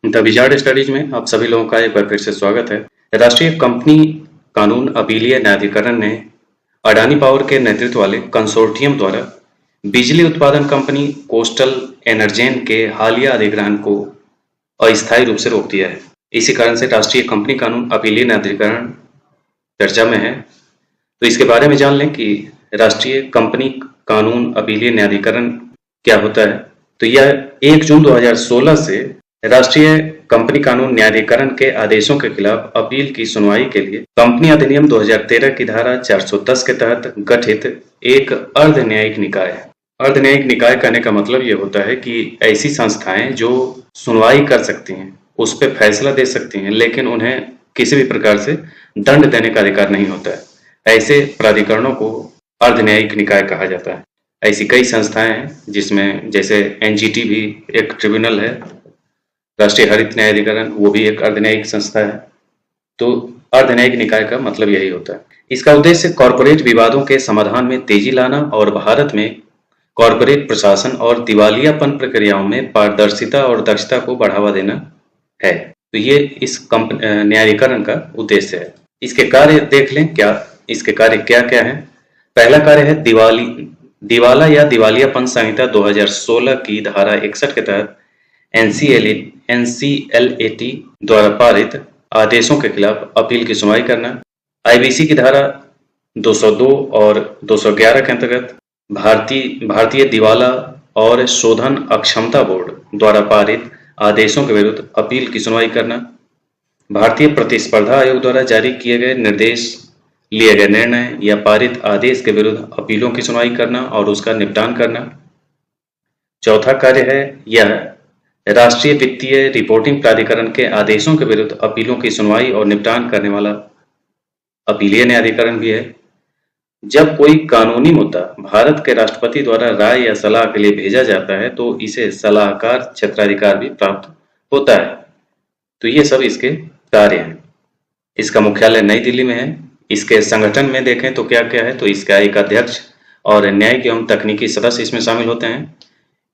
The wizard studies में आप सभी लोगों का एक बार फिर से स्वागत है। राष्ट्रीय कंपनी कानून अपीलीय न्यायाधिकरण ने अडानी पावर के नेतृत्व वाले कंसोर्टियम द्वारा बिजली उत्पादन कंपनी कोस्टल एनर्जेन के हालिया अधिग्रहण को अस्थायी रूप से रोक दिया है। इसी कारण से राष्ट्रीय कंपनी कानून अपीलीय न्यायाधिकरण चर्चा में है। तो इसके बारे में जान लें कि राष्ट्रीय कंपनी कानून अपीलीय न्यायाधिकरण क्या होता है। तो यह 1 जून 2016 से राष्ट्रीय कंपनी कानून न्यायाधिकरण के आदेशों के खिलाफ अपील की सुनवाई के लिए कंपनी अधिनियम 2013 की धारा 410 के तहत गठित एक अर्ध न्यायिक निकाय है। अर्ध न्यायिक निकाय कहने का मतलब ये होता है कि ऐसी संस्थाएं जो सुनवाई कर सकती हैं, उस पर फैसला दे सकती हैं, लेकिन उन्हें किसी भी प्रकार से दंड देने का अधिकार नहीं होता है। ऐसे प्राधिकरणों को अर्ध न्यायिक निकाय कहा जाता है। ऐसी कई संस्थाएं हैं जिसमें जैसे एनजीटी भी एक ट्रिब्यूनल है, राष्ट्रीय हरित न्यायाधिकरण वो भी एक अर्धन्यायिक संस्था है। तो अर्धन्यायिक निकाय का मतलब यही होता है। इसका उद्देश्य कॉरपोरेट विवादों के समाधान में तेजी लाना और भारत में कॉरपोरेट प्रशासन और दिवालियापन प्रक्रियाओं में पारदर्शिता और दक्षता को बढ़ावा देना है। तो ये इस न्यायाधिकरण का उद्देश्य है। इसके कार्य देख लें, इसके कार्य क्या क्या है। पहला कार्य है दिवाला या दिवालियापन संहिता 2016 की धारा 61 के तहत एनसीएलएटी द्वारा पारित आदेशों के खिलाफ अपील की सुनवाई करना। आईबीसी की धारा 202 और 211 के अंतर्गत भारतीय दिवाला और शोधन अक्षमता बोर्ड द्वारा पारित आदेशों के विरुद्ध अपील की सुनवाई करना। भारतीय प्रतिस्पर्धा आयोग द्वारा जारी किए गए लिए गए निर्णय या पारित आदेश के विरुद्ध अपीलों की सुनवाई करना और उसका निपटान करना। चौथा कार्य है यह राष्ट्रीय वित्तीय रिपोर्टिंग प्राधिकरण के आदेशों के विरुद्ध अपीलों की सुनवाई और निपटान करने वाला अपीलीय न्यायाधिकरण भी है। जब कोई कानूनी मुद्दा भारत के राष्ट्रपति द्वारा राय या सलाह के लिए भेजा जाता है तो इसे सलाहकार क्षेत्राधिकार भी प्राप्त होता है। तो ये सब इसके कार्य हैं। इसका मुख्यालय नई दिल्ली में है। इसके संगठन में देखें तो क्या क्या है, तो इसका एक अध्यक्ष और न्यायिक एवं तकनीकी सदस्य इसमें शामिल होते हैं।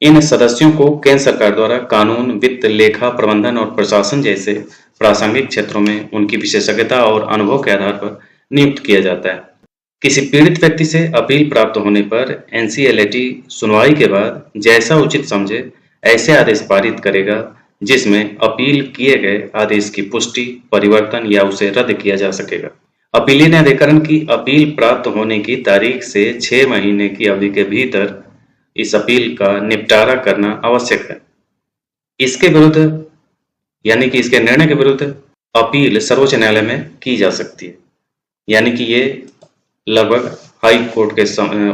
इन सदस्यों को केंद्र सरकार द्वारा कानून, वित्त, लेखा प्रबंधन और प्रशासन जैसे प्रासंगिक क्षेत्रों में उनकी विशेषज्ञता और अनुभव के आधार पर नियुक्त किया जाता है। किसी पीड़ित व्यक्ति से अपील प्राप्त होने पर एनसीएलएटी सुनवाई के बाद जैसा उचित समझे ऐसे आदेश पारित करेगा जिसमें अपील किए गए आदेश की पुष्टि, परिवर्तन या उसे रद्द किया जा सकेगा। अपीलीय न्यायाधिकरण की अपील प्राप्त होने की तारीख से 6 महीने की अवधि के भीतर इस अपील का निपटारा करना आवश्यक है। इसके विरुद्ध यानी कि इसके निर्णय के विरुद्ध अपील सर्वोच्च न्यायालय में की जा सकती है। यानी कि ये लगभग हाई कोर्ट के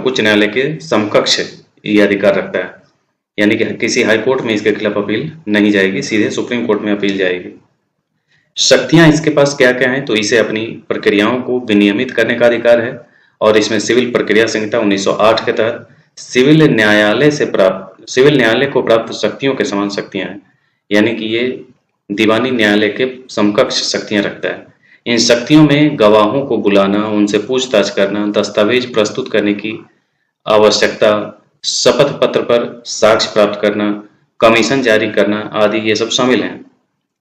उच्च न्यायालय के समकक्ष ये अधिकार रखता है। यानी कि किसी हाई कोर्ट में इसके खिलाफ अपील नहीं जाएगी, सीधे सुप्रीम कोर्ट में अपील जाएगी। शक्तियां इसके पास क्या क्या हैं, तो इसे अपनी प्रक्रियाओं को विनियमित करने का अधिकार है और इसमें सिविल प्रक्रिया संहिता 1908 के तहत सिविल न्यायालय को प्राप्त शक्तियों के समान शक्तियां हैं। यानी कि ये दीवानी न्यायालय के समकक्ष शक्तियां रखता है। इन शक्तियों में गवाहों को बुलाना, उनसे पूछताछ करना, दस्तावेज प्रस्तुत करने की आवश्यकता, शपथ पत्र पर साक्ष्य प्राप्त करना, कमीशन जारी करना आदि ये सब शामिल हैं।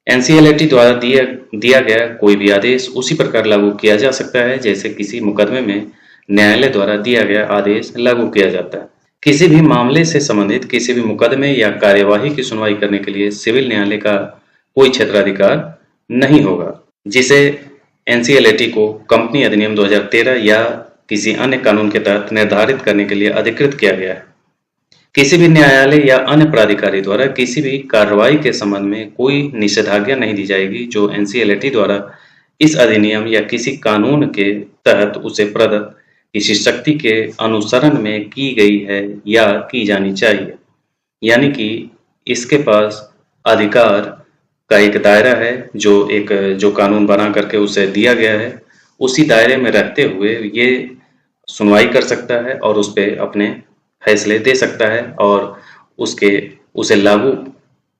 एनसीएलएटी द्वारा दिया गया कोई भी आदेश उसी प्रकार लागू किया जा सकता है जैसे किसी मुकदमे में न्यायालय द्वारा दिया गया आदेश लागू किया जाता है। किसी भी मामले से संबंधित किसी भी मुकदमे या कार्यवाही की सुनवाई करने के लिए सिविल न्यायालय का कोई क्षेत्राधिकार नहीं होगा, जिसे एनसीएलएटी को कंपनी अधिनियम 2013 या किसी अन्य कानून के तहत निर्धारित करने के लिए अधिकृत किया गया है। किसी भी न्यायालय या अन्य प्राधिकारी द्वारा किसी भी कार्रवाई के संबंध में कोई निषेधाज्ञा नहीं दी जाएगी जो एनसीएलएटी द्वारा इस अधिनियम या किसी कानून के तहत उसे प्रदत्त किसी शक्ति के अनुसरण में की गई है या की जानी चाहिए। यानी कि इसके पास अधिकार का एक दायरा है जो कानून बना करके उसे दिया गया है, उसी दायरे में रहते हुए ये सुनवाई कर सकता है और उस पर अपने फैसले दे सकता है और उसे लागू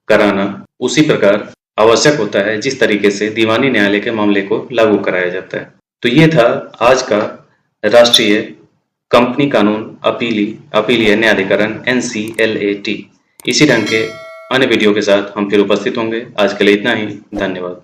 कराना उसी प्रकार आवश्यक होता है जिस तरीके से दीवानी न्यायालय के मामले को लागू कराया जाता है। तो ये था आज का राष्ट्रीय कंपनी कानून अपीलीय न्यायाधिकरण एनसीएलएटी। इसी ढंग के अन्य वीडियो के साथ हम फिर उपस्थित होंगे। आज के लिए इतना ही। धन्यवाद।